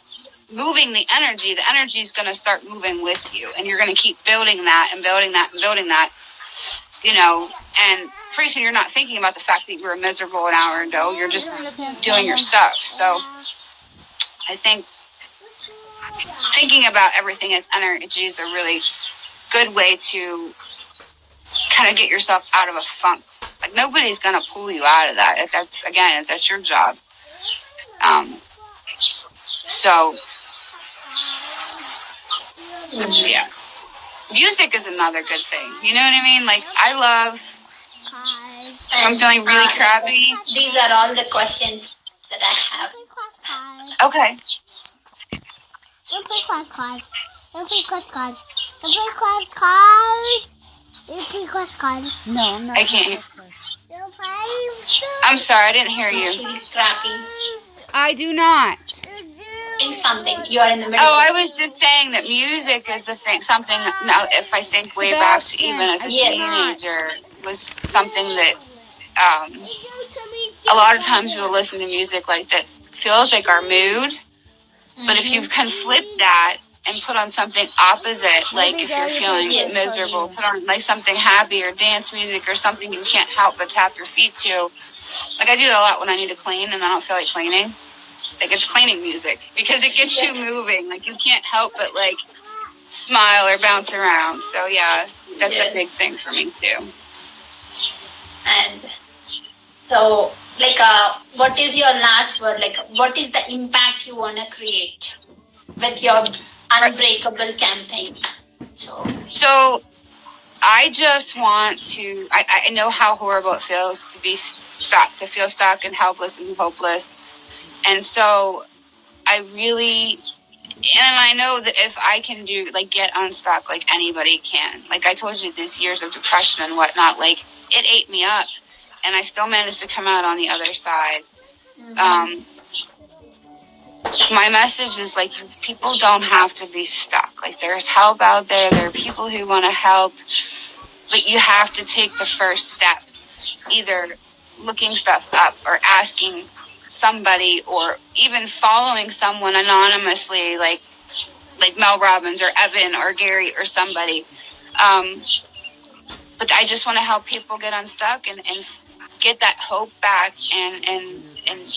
moving the energy is going to start moving with you. And you're going to keep building that and building that and building that, and pretty soon you're not thinking about the fact that you were miserable an hour ago. You're just doing your stuff. So I think thinking about everything as energy is a really good way to kind of get yourself out of a funk. Like nobody's gonna pull you out of that. That's your job. So yeah, music is another good thing. You know what I mean? Like I'm feeling really crappy. These are all the questions that I have. Okay. No, I'm not. I can't. I'm sorry, I didn't hear you. She's crappy. I do not. In something. You are in the middle. Oh, I was just saying that music is the thing. Something. Now, if I think way back to even as a teenager, was something that a lot of times we'll listen to music like that feels like our mood. But if you can flip that and put on something opposite, like if you're feeling miserable, put on like something happy or dance music or something you can't help but tap your feet to. Like I do that a lot when I need to clean and I don't feel like cleaning. Like it's cleaning music because it gets you moving. Like you can't help but like smile or bounce around. So yeah, that's a big thing for me too. And so, like, what is your last word? Like, what is the impact you want to create with your Unbreakable campaign? So I just want to, I know how horrible it feels to be stuck, to feel stuck and helpless and hopeless. And so I know that if I can get unstuck like anybody can. Like I told you, these years of depression and whatnot, like it ate me up. And I still managed to come out on the other side. My message is like, people don't have to be stuck. Like there's help out there. There are people who want to help, but you have to take the first step, either looking stuff up or asking somebody or even following someone anonymously, like Mel Robbins or Evan or Gary or somebody. But I just want to help people get unstuck and get that hope back and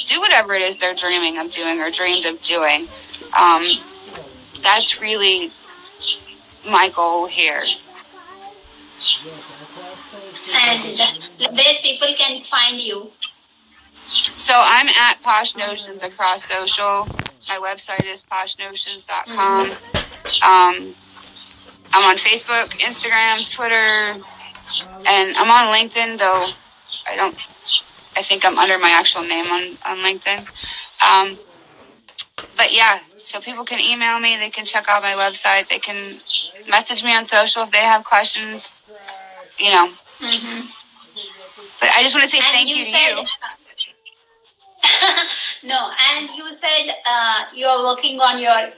do whatever it is they're dreaming of doing or dreamed of doing. That's really my goal here. And where people can find you? So I'm at Posh Notions across social. My website is poshnotions.com. I'm on Facebook, Instagram, Twitter, and I'm on LinkedIn, though I think I'm under my actual name on LinkedIn. But yeah, so people can email me, they can check out my website, they can message me on social if they have questions, But I just want to say thank you to you. No, and you said you are working on your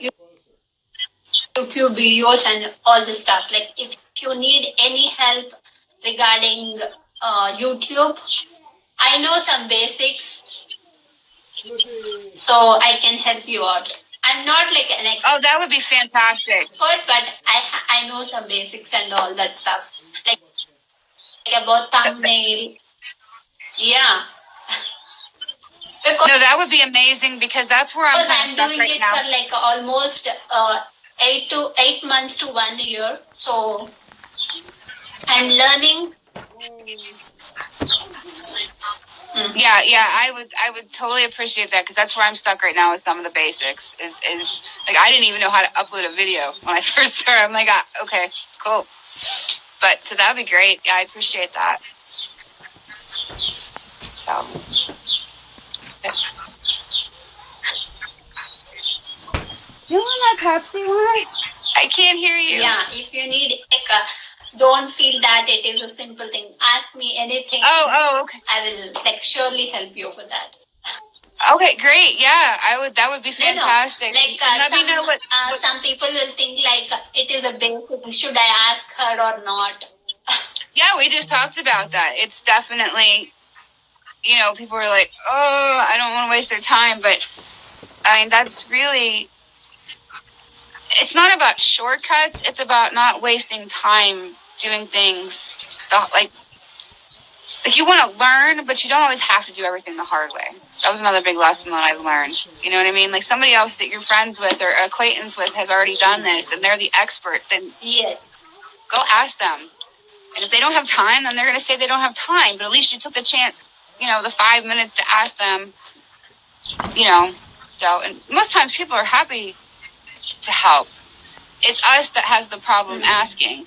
YouTube videos and all this stuff. Like if you need any help regarding YouTube, I know some basics, so I can help you out. I'm not like an expert. Oh, that would be fantastic. But I know some basics and all that stuff. Like about thumbnail. Yeah. No, that would be amazing because that's where I'm kind of stuck doing right it now. for like almost 8 months to 1 year. So I'm learning. Yeah, I would totally appreciate that because that's where I'm stuck right now with some of the basics. Is like I didn't even know how to upload a video when I first started. I'm like, okay, cool. But so that would be great. Yeah, I appreciate that. So. You want my Pepsi one? I can't hear you. Yeah, if you need, don't feel that it is a simple thing. Ask me anything. Oh, okay. I will surely help you for that. Okay, great. Yeah, I would. That would be fantastic. No. Let me know what. Some people will think it is a basic. Should I ask her or not? Yeah, we just talked about that. It's definitely, people are like, oh, I don't want to waste their time, but I mean, that's really. It's not about shortcuts. It's about not wasting time doing things. Like you want to learn, but you don't always have to do everything the hard way. That was another big lesson that I learned. You know what I mean? Like somebody else that you're friends with or acquaintance with has already done this, and they're the expert. Then go ask them. And if they don't have time, then they're going to say they don't have time. But at least you took the chance, the 5 minutes to ask them. So and most times people are happy to help. It's us that has the problem asking.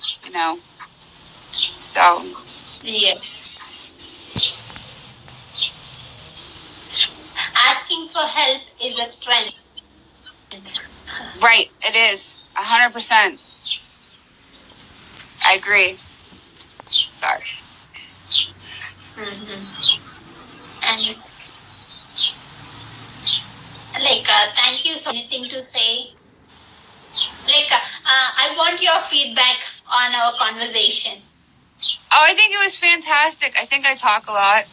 So Yes. Asking for help is a strength. Right, it is 100%. I agree. Sorry. And thank you. So anything to say? I want your feedback on our conversation. Oh, I think it was fantastic. I think I talk a lot,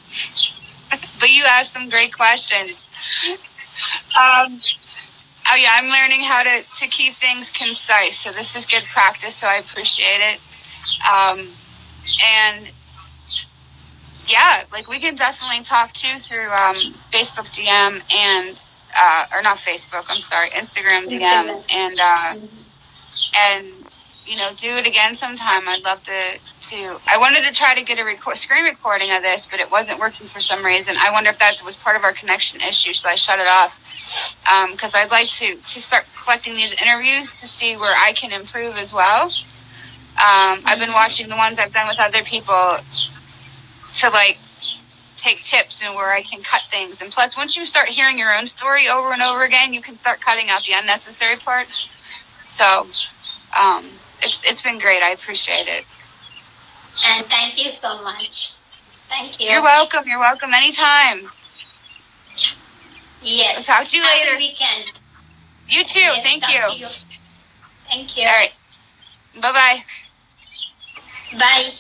but you asked some great questions. Oh yeah, I'm learning how to keep things concise. So this is good practice. So I appreciate it. And yeah, we can definitely talk too through Facebook DM and or not Facebook. I'm sorry, Instagram DM and do it again sometime. I'd love to. I wanted to try to get a screen recording of this, but it wasn't working for some reason. I wonder if that was part of our connection issue, so I shut it off. Because I'd like to start collecting these interviews to see where I can improve as well. I've been watching the ones I've done with other people to take tips and where I can cut things. And plus, once you start hearing your own story over and over again, you can start cutting out the unnecessary parts. So it's been great. I appreciate it. And thank you so much. Thank you. You're welcome. You're welcome anytime. Yes. I'll talk to you later. Happy weekend. You too. Yes, Thank you. Thank you. All right. Bye-bye. Bye.